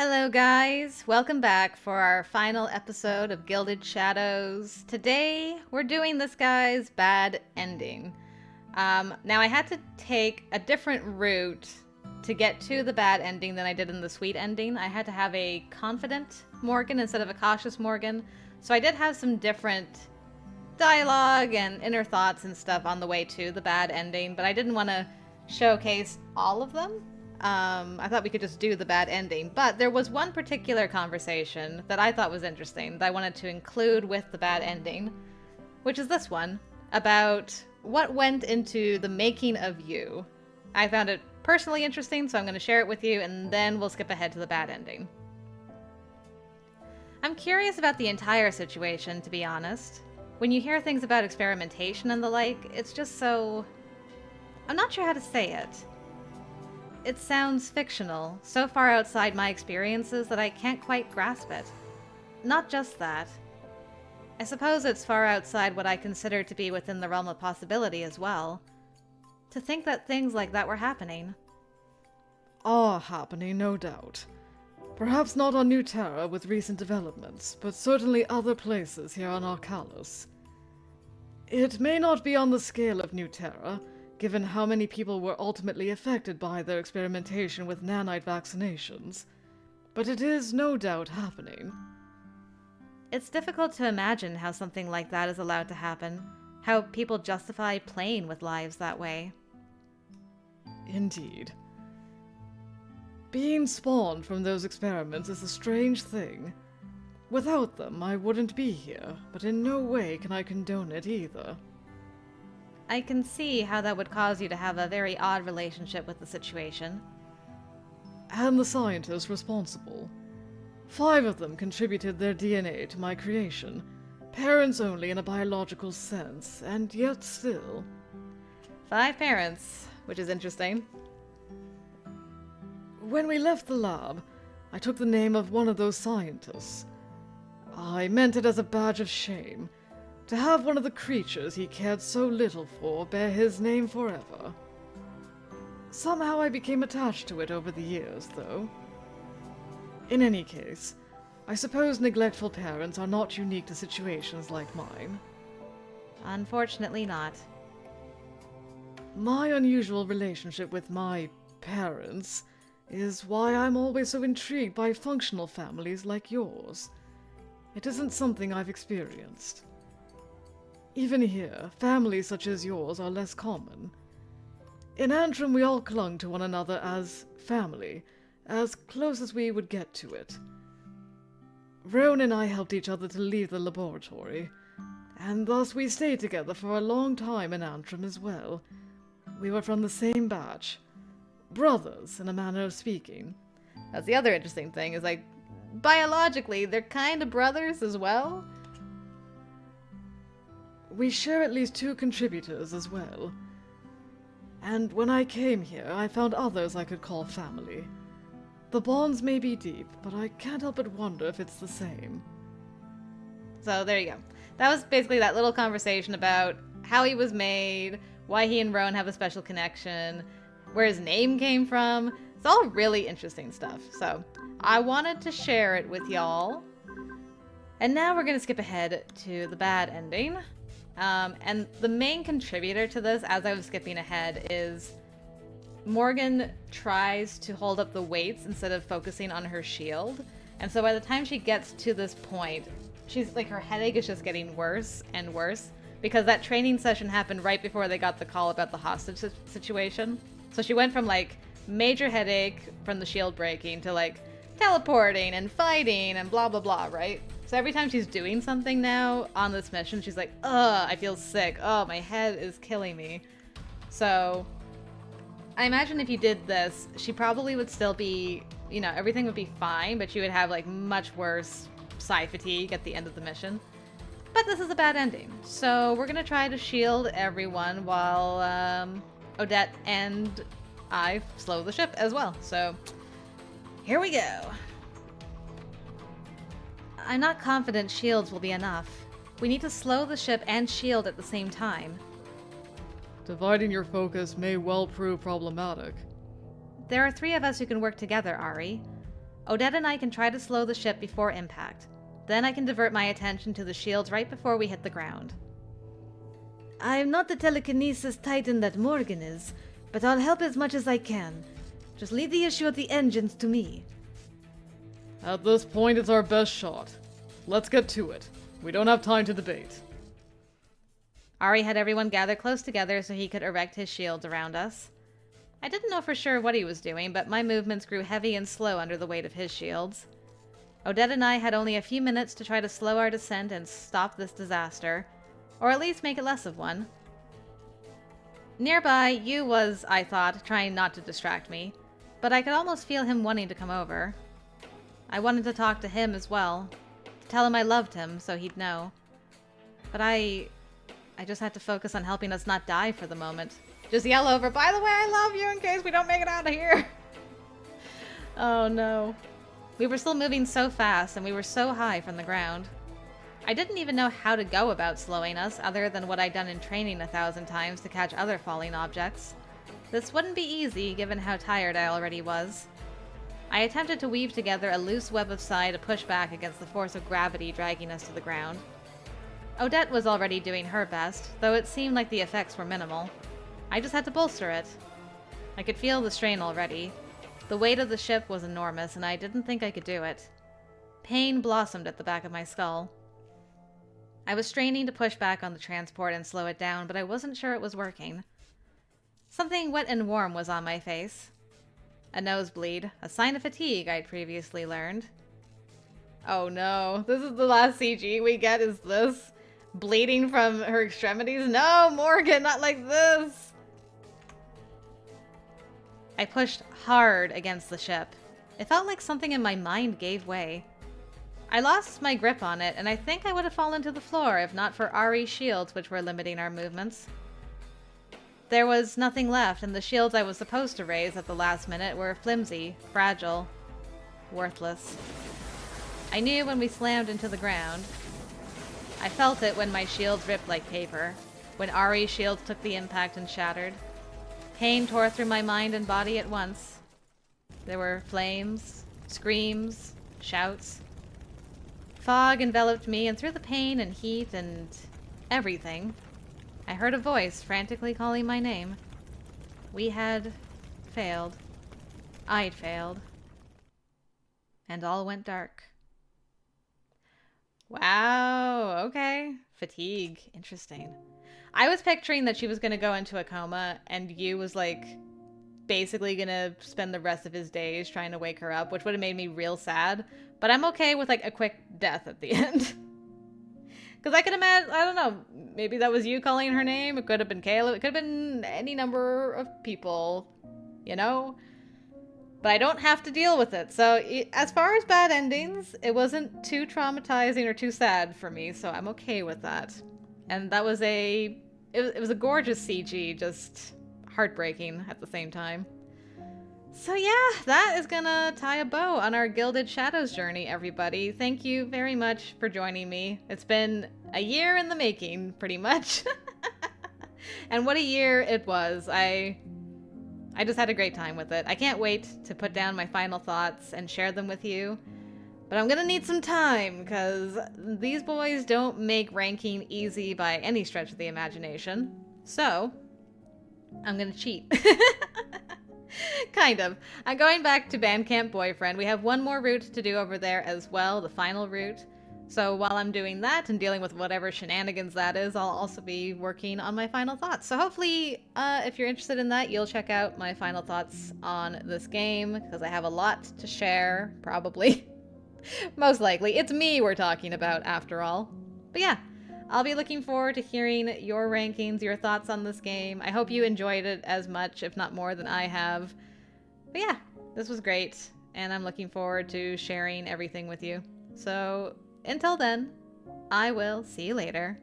Hello guys, welcome back for our final episode of Gilded Shadows. Today we're doing this guy's bad ending. Now I had to take a different route to get to the bad ending than I did in the sweet ending. I had to have a confident Morgan instead of a cautious Morgan. So I did have some different dialogue and inner thoughts and stuff on the way to the bad ending, but I didn't want to showcase all of them. I thought we could just do the bad ending, but there was one particular conversation that I thought was interesting that I wanted to include with the bad ending, which is this one, about what went into the making of YUU. I found it personally interesting, so I'm going to share it with you, and then we'll skip ahead to the bad ending. I'm curious about the entire situation, to be honest. When you hear things about experimentation and the like, it's just so... I'm not sure how to say it. It sounds fictional, so far outside my experiences that I can't quite grasp it. Not just that. I suppose it's far outside what I consider to be within the realm of possibility as well. To think that things like that were happening. Are happening, no doubt. Perhaps not on New Terra with recent developments, but certainly other places here on Arcalis. It may not be on the scale of New Terra, given how many people were ultimately affected by their experimentation with nanite vaccinations, but it is no doubt happening. It's difficult to imagine how something like that is allowed to happen, how people justify playing with lives that way. Indeed. Being spawned from those experiments is a strange thing. Without them, I wouldn't be here, but in no way can I condone it either. I can see how that would cause you to have a very odd relationship with the situation. And the scientists responsible. 5 of them contributed their DNA to my creation. Parents only in a biological sense, and yet still. 5 parents, which is interesting. When we left the lab, I took the name of one of those scientists. I meant it as a badge of shame. To have one of the creatures he cared so little for bear his name forever. Somehow I became attached to it over the years, though. In any case, I suppose neglectful parents are not unique to situations like mine. Unfortunately not. My unusual relationship with my parents is why I'm always so intrigued by functional families like yours. It isn't something I've experienced. Even here, families such as yours are less common. In Antrim, we all clung to one another as family, as close as we would get to it. Roan and I helped each other to leave the laboratory, and thus we stayed together for a long time in Antrim as well. We were from the same batch. Brothers, in a manner of speaking. That's the other interesting thing, is like, biologically, they're kind of brothers as well. We share at least 2 contributors as well. And when I came here, I found others I could call family. The bonds may be deep, but I can't help but wonder if it's the same. So there you go. That was basically that little conversation about how he was made, why he and Roan have a special connection, where his name came from. It's all really interesting stuff. So I wanted to share it with y'all. And now we're going to skip ahead to the bad ending. And the main contributor to this, as I was skipping ahead, is Morgan tries to hold up the weights instead of focusing on her shield. And so by the time she gets to this point, she's like, her headache is just getting worse and worse because that training session happened right before they got the call about the hostage situation. So she went from like major headache from the shield breaking to like teleporting and fighting and blah blah blah, right? So every time she's doing something now on this mission, she's like, ugh, I feel sick. Oh, my head is killing me. So I imagine if you did this, she probably would still be, you know, everything would be fine, but she would have like much worse psi fatigue at the end of the mission. But this is a bad ending. So we're going to try to shield everyone while Odette and I slow the ship as well. So here we go. I'm not confident shields will be enough. We need to slow the ship and shield at the same time. Dividing your focus may well prove problematic. There are 3 of us who can work together, Ari. Odette and I can try to slow the ship before impact. Then I can divert my attention to the shields right before we hit the ground. I'm not the telekinesis titan that Morgan is, but I'll help as much as I can. Just leave the issue of the engines to me. At this point, it's our best shot. Let's get to it. We don't have time to debate. Ari had everyone gather close together so he could erect his shields around us. I didn't know for sure what he was doing, but my movements grew heavy and slow under the weight of his shields. Odette and I had only a few minutes to try to slow our descent and stop this disaster, or at least make it less of one. Nearby, YUU was, I thought, trying not to distract me, but I could almost feel him wanting to come over. I wanted to talk to him as well, to tell him I loved him so he'd know. But I just had to focus on helping us not die for the moment. Just yell over, by the way, I love you in case we don't make it out of here. Oh no. We were still moving so fast and we were so high from the ground. I didn't even know how to go about slowing us other than what I'd done in training 1,000 times to catch other falling objects. This wouldn't be easy given how tired I already was. I attempted to weave together a loose web of psi to push back against the force of gravity dragging us to the ground. Odette was already doing her best, though it seemed like the effects were minimal. I just had to bolster it. I could feel the strain already. The weight of the ship was enormous, and I didn't think I could do it. Pain blossomed at the back of my skull. I was straining to push back on the transport and slow it down, but I wasn't sure it was working. Something wet and warm was on my face. A nosebleed, a sign of fatigue I'd previously learned. Oh no, this is the last CG we get, is this? Bleeding from her extremities? No, Morgan, not like this! I pushed hard against the ship. It felt like something in my mind gave way. I lost my grip on it, and I think I would have fallen to the floor if not for Ari's shields, which were limiting our movements. There was nothing left, and the shields I was supposed to raise at the last minute were flimsy, fragile, worthless. I knew when we slammed into the ground. I felt it when my shields ripped like paper, when Ari's shields took the impact and shattered. Pain tore through my mind and body at once. There were flames, screams, shouts. Fog enveloped me, and through the pain and heat and everything, I heard a voice frantically calling my name. We had failed. I'd failed. And all went dark. Wow, okay. Fatigue. Interesting. I was picturing that she was going to go into a coma and YUU was like basically going to spend the rest of his days trying to wake her up, which would have made me real sad. But I'm okay with like a quick death at the end. Because I can imagine, I don't know, maybe that was YUU calling her name. It could have been Kayla. It could have been any number of people, you know? But I don't have to deal with it. So as far as bad endings, it wasn't too traumatizing or too sad for me. So I'm okay with that. And that was it was a gorgeous CG, just heartbreaking at the same time. So yeah, that is gonna tie a bow on our Gilded Shadows journey, everybody. Thank you very much for joining me. It's been a year in the making, pretty much. And what a year it was. I just had a great time with it. I can't wait to put down my final thoughts and share them with you. But I'm gonna need some time, because these boys don't make ranking easy by any stretch of the imagination. So, I'm gonna cheat. Kind of. I'm going back to Bandcamp Boyfriend. We have one more route to do over there as well, the final route. So while I'm doing that and dealing with whatever shenanigans that is, I'll also be working on my final thoughts. So hopefully, if you're interested in that, you'll check out my final thoughts on this game, because I have a lot to share, probably. Most likely. It's me we're talking about, after all. But yeah, I'll be looking forward to hearing your rankings, your thoughts on this game. I hope you enjoyed it as much, if not more, than I have. But yeah, this was great, and I'm looking forward to sharing everything with you. So, until then, I will see you later.